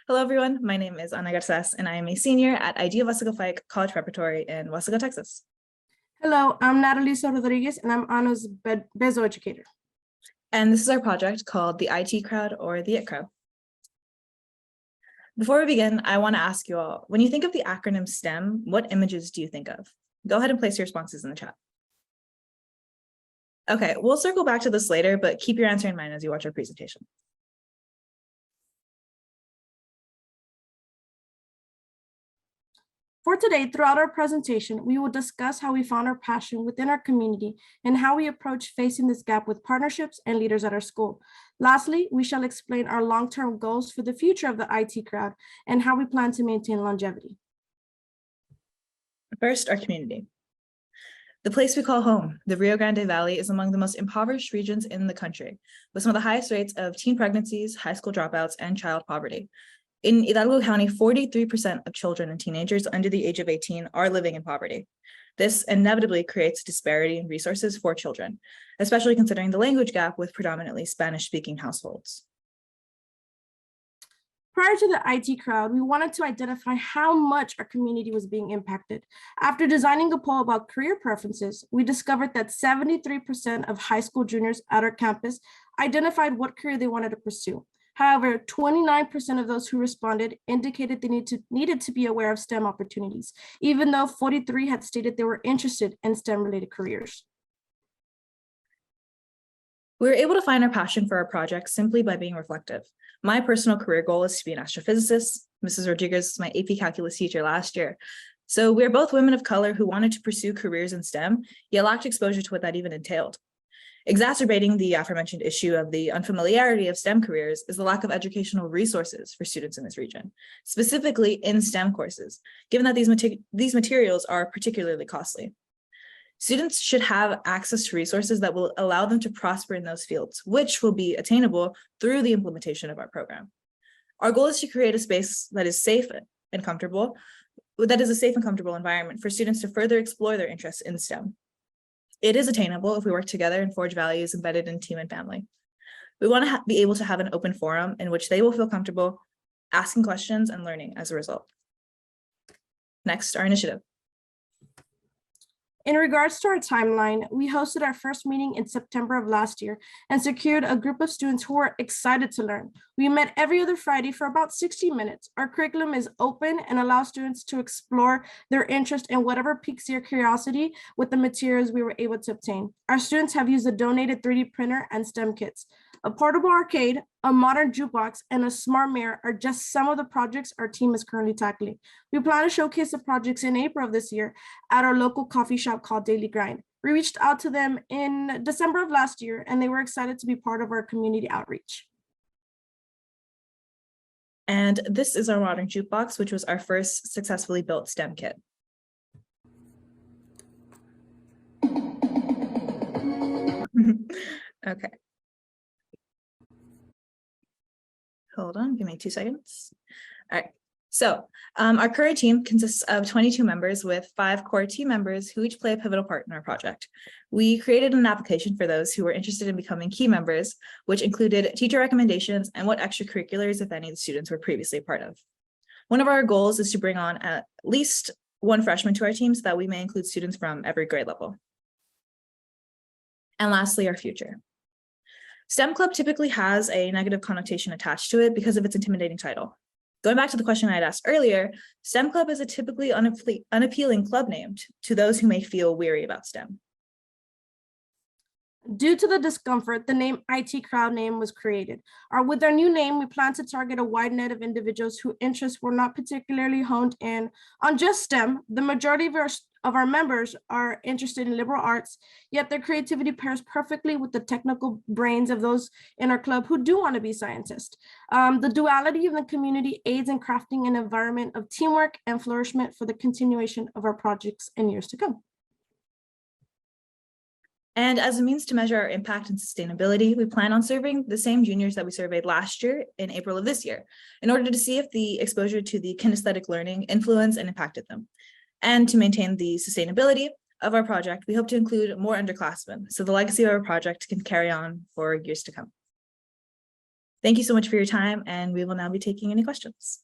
Hello, everyone. My name is Ana Garces, and I am a senior at ID Wasico Fike College Preparatory in Wasico, Texas. Hello, I'm Natalie Rodriguez, and I'm Ana's Bezo educator. And this is our project called the IT Crowd, or the IT Crowd. Before we begin, I want to ask you all, when you think of the acronym STEM, what images do you think of? Go ahead and place your responses in the chat. Okay, we'll circle back to this later, but keep your answer in mind as you watch our presentation. For today, throughout our presentation, we will discuss how we found our passion within our community and how we approach facing this gap with partnerships and leaders at our school. Lastly, we shall explain our long-term goals for the future of the IT crowd and how we plan to maintain longevity. First, our community. The place we call home, the Rio Grande Valley, is among the most impoverished regions in the country, with some of the highest rates of teen pregnancies, high school dropouts, and child poverty. In Hidalgo County, 43% of children and teenagers under the age of 18 are living in poverty. This inevitably creates disparity in resources for children, especially considering the language gap with predominantly Spanish-speaking households. Prior to the IT crowd, we wanted to identify how much our community was being impacted. After designing a poll about career preferences, we discovered that 73% of high school juniors at our campus identified what career they wanted to pursue. However, 29% of those who responded indicated they needed to be aware of STEM opportunities, even though 43% had stated they were interested in STEM-related careers. We were able to find our passion for our project simply by being reflective. My personal career goal is to be an astrophysicist. Mrs. Rodriguez was my AP Calculus teacher last year. So we're both women of color who wanted to pursue careers in STEM, yet lacked exposure to what that even entailed. Exacerbating the aforementioned issue of the unfamiliarity of STEM careers is the lack of educational resources for students in this region, specifically in STEM courses, given that these materials are particularly costly. Students should have access to resources that will allow them to prosper in those fields, which will be attainable through the implementation of our program. Our goal is to create a space that is safe and comfortable, environment for students to further explore their interests in STEM. It is attainable if we work together and forge values embedded in team and family. We want to be able to have an open forum in which they will feel comfortable asking questions and learning as a result. Next, our initiative. In regards to our timeline, we hosted our first meeting in September of last year and secured a group of students who were excited to learn. We met every other Friday for about 60 minutes. Our curriculum is open and allows students to explore their interest in whatever piques their curiosity with the materials we were able to obtain. Our students have used a donated 3D printer and STEM kits. A portable arcade, a modern jukebox, and a smart mirror are just some of the projects our team is currently tackling. We plan to showcase the projects in April of this year at our local coffee shop called Daily Grind. We reached out to them in December of last year, and they were excited to be part of our community outreach. And this is our modern jukebox, which was our first successfully built STEM kit. Okay. Hold on, give me 2 seconds. All right, so our current team consists of 22 members with 5 core team members who each play a pivotal part in our project. We created an application for those who were interested in becoming key members, which included teacher recommendations and what extracurriculars, if any, the students were previously a part of. One of our goals is to bring on at least 1 freshman to our team so that we may include students from every grade level. And lastly, our future. STEM Club typically has a negative connotation attached to it because of its intimidating title. Going back to the question I had asked earlier, STEM Club is a typically unappealing club name to those who may feel weary about STEM. Due to the discomfort, the name IT Crowd name was created. With our new name, we plan to target a wide net of individuals whose interests were not particularly honed in on just STEM. The majority of our members are interested in liberal arts, yet their creativity pairs perfectly with the technical brains of those in our club who do want to be scientists. The duality of the community aids in crafting an environment of teamwork and flourishment for the continuation of our projects in years to come. And as a means to measure our impact and sustainability, we plan on surveying the same juniors that we surveyed last year in April of this year, in order to see if the exposure to the kinesthetic learning influenced and impacted them. And to maintain the sustainability of our project, we hope to include more underclassmen, so the legacy of our project can carry on for years to come. Thank you so much for your time, and we will now be taking any questions.